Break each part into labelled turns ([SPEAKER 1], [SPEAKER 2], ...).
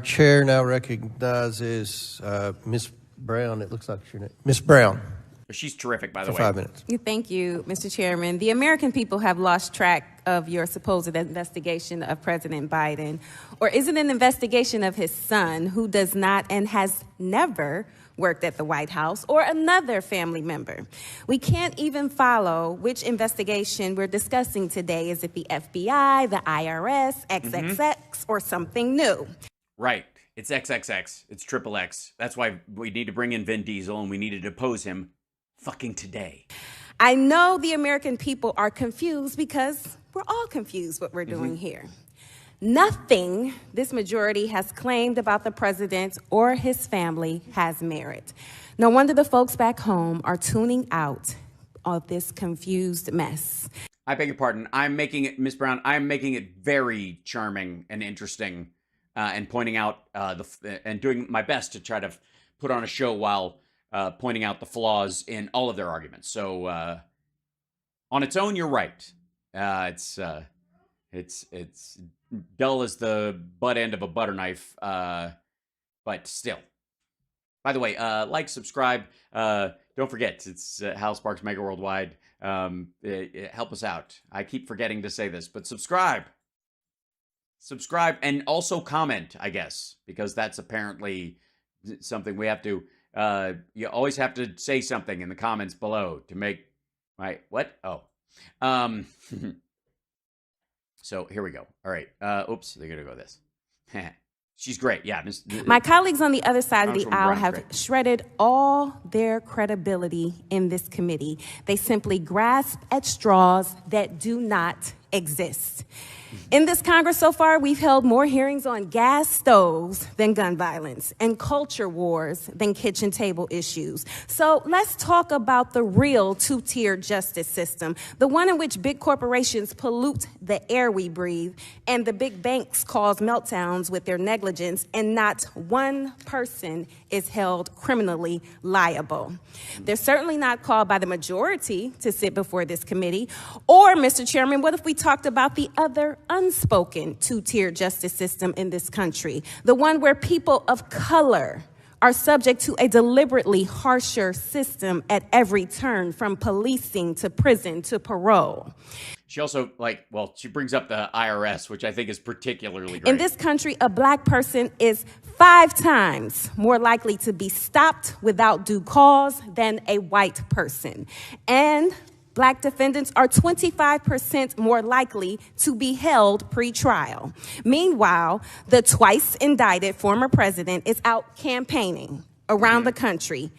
[SPEAKER 1] chair now recognizes Ms. Brown. It looks like your name. Ms. Brown.
[SPEAKER 2] She's terrific, by the way.
[SPEAKER 1] 5 minutes.
[SPEAKER 3] Thank you, Mr. Chairman. The American people have lost track of your supposed investigation of President Biden. Or is it an investigation of his son, who does not and has never worked at the White House, or another family member? We can't even follow which investigation we're discussing today. Is it the FBI, the IRS, XXX, or something new?
[SPEAKER 2] Right. It's XXX. It's triple X. That's why we need to bring in Vin Diesel, and we need to depose him fucking today.
[SPEAKER 3] I know the American people are confused because we're all confused what we're doing here. Nothing this majority has claimed about the president or his family has merit. No wonder the folks back home are tuning out of this confused mess.
[SPEAKER 2] I beg your pardon. I'm making it, Ms. Brown, I'm making it very charming and interesting and pointing out and doing my best to try to put on a show while pointing out the flaws in all of their arguments. So on its own, you're right. It's dull as the butt end of a butter knife, but still. By the way, like, subscribe. Don't forget, it's Hal Sparks Mega Worldwide. Help us out. I keep forgetting to say this, but subscribe. Subscribe and also comment, I guess, because that's apparently something we have to. You always have to say something in the comments below to make my what? Oh, so here we go. All right. Oops, they're gonna go this. She's great. Yeah.
[SPEAKER 3] My colleagues on the other side of the aisle have shredded all their credibility in this committee. They simply grasp at straws that do not exist. In this Congress so far, we've held more hearings on gas stoves than gun violence and culture wars than kitchen table issues. So let's talk about the real two-tier justice system, the one in which big corporations pollute the air we breathe and the big banks cause meltdowns with their negligence, and not one person is held criminally liable. They're certainly not called by the majority to sit before this committee. Or, Mr. Chairman, what if we talked about the other unspoken two-tier justice system in this country, the one where people of color are subject to a deliberately harsher system at every turn, from policing to prison to parole?
[SPEAKER 2] She also, she brings up the IRS, which I think is particularly great.
[SPEAKER 3] In this country, a black person is 5 times more likely to be stopped without due cause than a white person. And black defendants are 25% more likely to be held pre-trial. Meanwhile, the twice indicted former president is out campaigning around the country.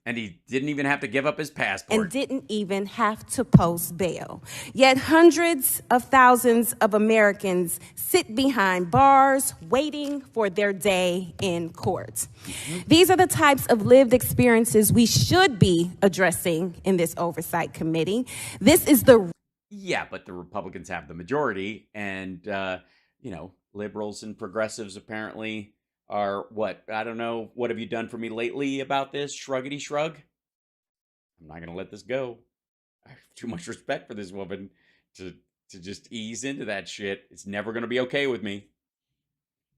[SPEAKER 2] And he didn't even have to give up his passport.
[SPEAKER 3] And didn't even have to post bail. Yet hundreds of thousands of Americans sit behind bars waiting for their day in court. These are the types of lived experiences we should be addressing in this oversight committee. This is the...
[SPEAKER 2] Yeah, but the Republicans have the majority, and, liberals and progressives apparently are what? I don't know. What have you done for me lately about this? Shruggity shrug. I'm not going to let this go. I have too much respect for this woman to just ease into that shit. It's never going to be okay with me.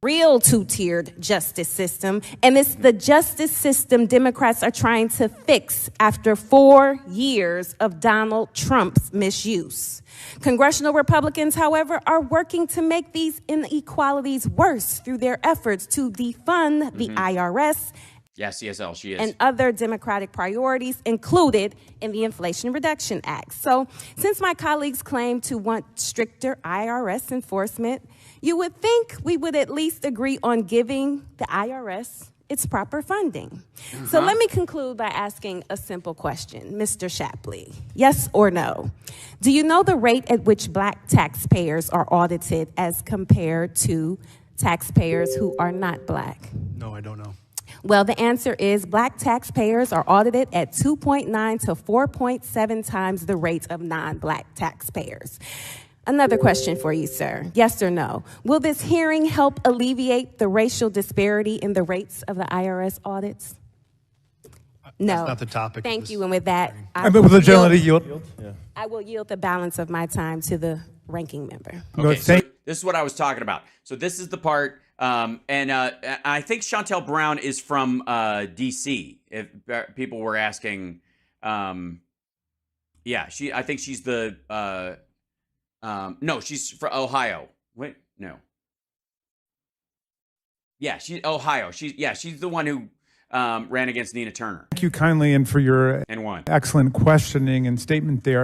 [SPEAKER 3] Real two-tiered justice system, and it's the justice system Democrats are trying to fix after 4 years of Donald Trump's misuse. Congressional Republicans, however, are working to make these inequalities worse through their efforts to defund the IRS.
[SPEAKER 2] Yeah, CSL, she is.
[SPEAKER 3] And other Democratic priorities included in the Inflation Reduction Act. So since my colleagues claim to want stricter IRS enforcement, you would think we would at least agree on giving the IRS its proper funding. So let me conclude by asking a simple question, Mr. Shapley. Yes or no? Do you know the rate at which black taxpayers are audited as compared to taxpayers who are not black?
[SPEAKER 4] No, I don't know.
[SPEAKER 3] Well, the answer is black taxpayers are audited at 2.9 to 4.7 times the rate of non-black taxpayers. Another question for you, sir. Yes or no? Will this hearing help alleviate the racial disparity in the rates of the IRS audits? No.
[SPEAKER 4] That's not the topic.
[SPEAKER 3] Thank you. And with that,
[SPEAKER 5] I will yield.
[SPEAKER 3] I will yield the balance of my time to the ranking member.
[SPEAKER 2] Okay, so this is what I was talking about. So this is the part I think Shontel Brown is from D.C. If people were asking, yeah, I think she's the no, she's from Ohio. Wait, no. Yeah, she's Ohio. She's the one who ran against Nina Turner.
[SPEAKER 5] Thank you kindly and for your
[SPEAKER 2] And won.
[SPEAKER 5] excellent questioning and statement there.